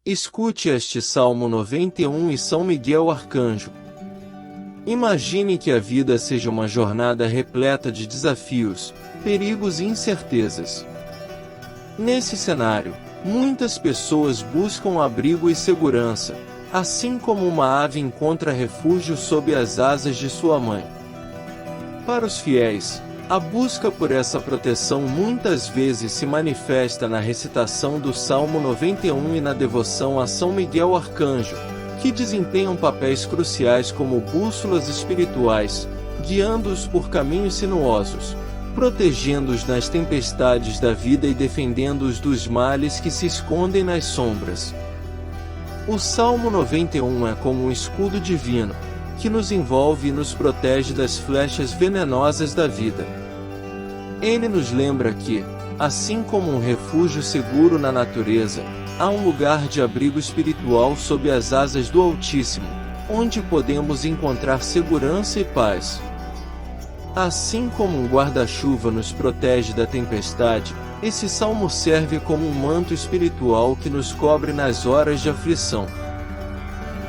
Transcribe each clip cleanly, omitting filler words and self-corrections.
Escute este Salmo 91 e São Miguel Arcanjo. Imagine que a vida seja uma jornada repleta de desafios, perigos e incertezas. Nesse cenário, muitas pessoas buscam abrigo e segurança, assim como uma ave encontra refúgio sob as asas de sua mãe. Para os fiéis, a busca por essa proteção muitas vezes se manifesta na recitação do Salmo 91 e na devoção a São Miguel Arcanjo, que desempenham papéis cruciais como bússolas espirituais, guiando-os por caminhos sinuosos, protegendo-os nas tempestades da vida e defendendo-os dos males que se escondem nas sombras. O Salmo 91 é como um escudo divino, que nos envolve e nos protege das flechas venenosas da vida. Ele nos lembra que, assim como um refúgio seguro na natureza, há um lugar de abrigo espiritual sob as asas do Altíssimo, onde podemos encontrar segurança e paz. Assim como um guarda-chuva nos protege da tempestade, esse salmo serve como um manto espiritual que nos cobre nas horas de aflição.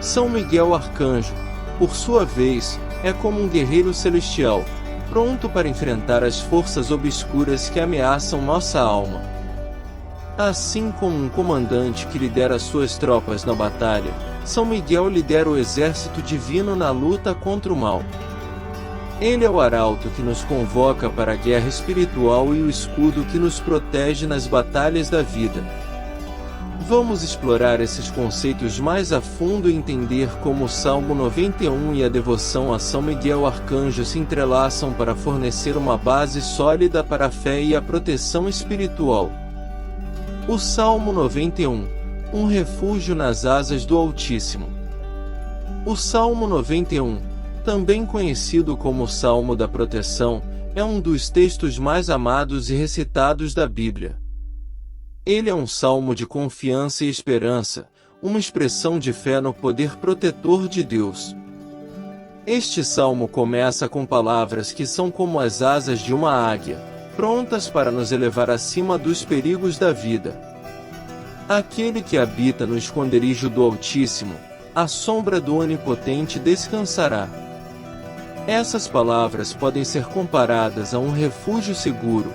São Miguel Arcanjo, por sua vez, é como um guerreiro celestial, pronto para enfrentar as forças obscuras que ameaçam nossa alma. Assim como um comandante que lidera suas tropas na batalha, São Miguel lidera o exército divino na luta contra o mal. Ele é o arauto que nos convoca para a guerra espiritual e o escudo que nos protege nas batalhas da vida. Vamos explorar esses conceitos mais a fundo e entender como o Salmo 91 e a devoção a São Miguel Arcanjo se entrelaçam para fornecer uma base sólida para a fé e a proteção espiritual. O Salmo 91, um refúgio nas asas do Altíssimo. O Salmo 91, também conhecido como o Salmo da Proteção, é um dos textos mais amados e recitados da Bíblia. Ele é um salmo de confiança e esperança, uma expressão de fé no poder protetor de Deus. Este salmo começa com palavras que são como as asas de uma águia, prontas para nos elevar acima dos perigos da vida. Aquele que habita no esconderijo do Altíssimo, à sombra do Onipotente descansará. Essas palavras podem ser comparadas a um refúgio seguro,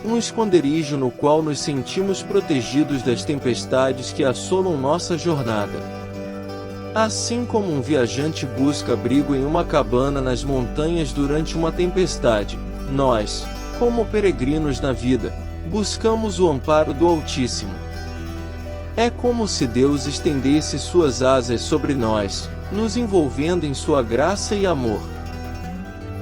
um esconderijo no qual nos sentimos protegidos das tempestades que assolam nossa jornada. Assim como um viajante busca abrigo em uma cabana nas montanhas durante uma tempestade, nós, como peregrinos na vida, buscamos o amparo do Altíssimo. É como se Deus estendesse suas asas sobre nós, nos envolvendo em sua graça e amor.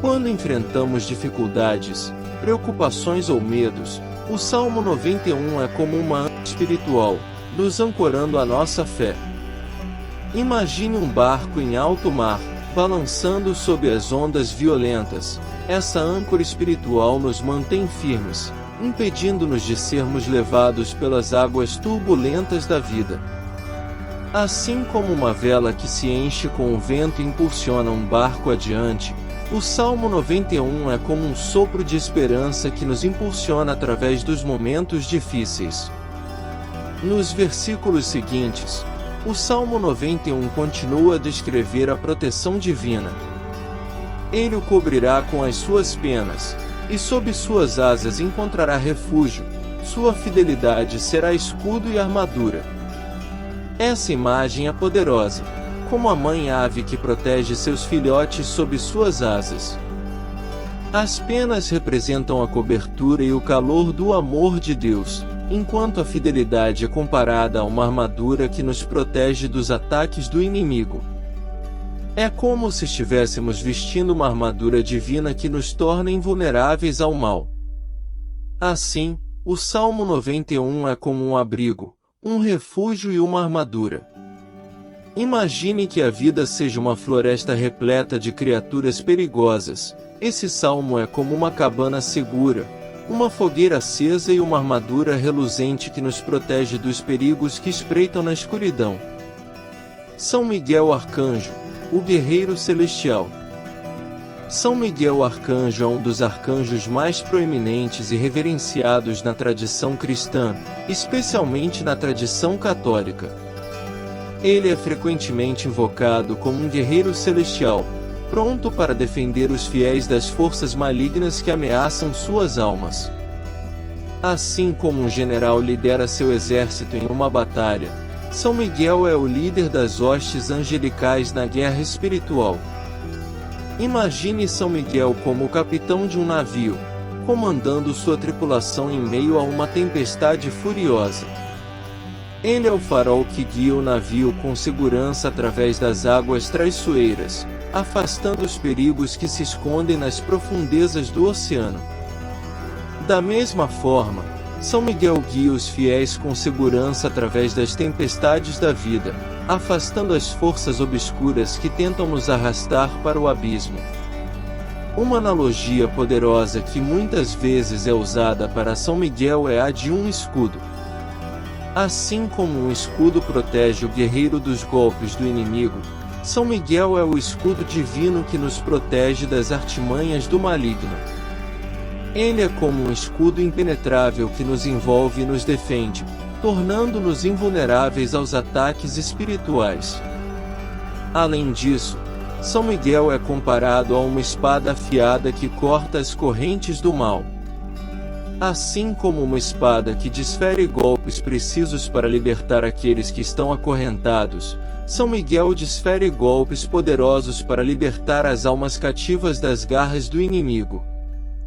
Quando enfrentamos dificuldades, preocupações ou medos, o Salmo 91 é como uma âncora espiritual, nos ancorando a nossa fé. Imagine um barco em alto mar, balançando sob as ondas violentas. Essa âncora espiritual nos mantém firmes, impedindo-nos de sermos levados pelas águas turbulentas da vida. Assim como uma vela que se enche com o vento impulsiona um barco adiante, o Salmo 91 é como um sopro de esperança que nos impulsiona através dos momentos difíceis. Nos versículos seguintes, o Salmo 91 continua a descrever a proteção divina. Ele o cobrirá com as suas penas, e sob suas asas encontrará refúgio, sua fidelidade será escudo e armadura. Essa imagem é poderosa, como a mãe ave que protege seus filhotes sob suas asas. As penas representam a cobertura e o calor do amor de Deus, enquanto a fidelidade é comparada a uma armadura que nos protege dos ataques do inimigo. É como se estivéssemos vestindo uma armadura divina que nos torna invulneráveis ao mal. Assim, o Salmo 91 é como um abrigo, um refúgio e uma armadura. Imagine que a vida seja uma floresta repleta de criaturas perigosas. Esse salmo é como uma cabana segura, uma fogueira acesa e uma armadura reluzente que nos protege dos perigos que espreitam na escuridão. São Miguel Arcanjo, o guerreiro celestial. São Miguel Arcanjo é um dos arcanjos mais proeminentes e reverenciados na tradição cristã, especialmente na tradição católica. Ele é frequentemente invocado como um guerreiro celestial, pronto para defender os fiéis das forças malignas que ameaçam suas almas. Assim como um general lidera seu exército em uma batalha, São Miguel é o líder das hostes angelicais na guerra espiritual. Imagine São Miguel como o capitão de um navio, comandando sua tripulação em meio a uma tempestade furiosa. Ele é o farol que guia o navio com segurança através das águas traiçoeiras, afastando os perigos que se escondem nas profundezas do oceano. Da mesma forma, São Miguel guia os fiéis com segurança através das tempestades da vida, afastando as forças obscuras que tentam nos arrastar para o abismo. Uma analogia poderosa que muitas vezes é usada para São Miguel é a de um escudo. Assim como um escudo protege o guerreiro dos golpes do inimigo, São Miguel é o escudo divino que nos protege das artimanhas do maligno. Ele é como um escudo impenetrável que nos envolve e nos defende, tornando-nos invulneráveis aos ataques espirituais. Além disso, São Miguel é comparado a uma espada afiada que corta as correntes do mal. Assim como uma espada que desfere golpes precisos para libertar aqueles que estão acorrentados, São Miguel desfere golpes poderosos para libertar as almas cativas das garras do inimigo.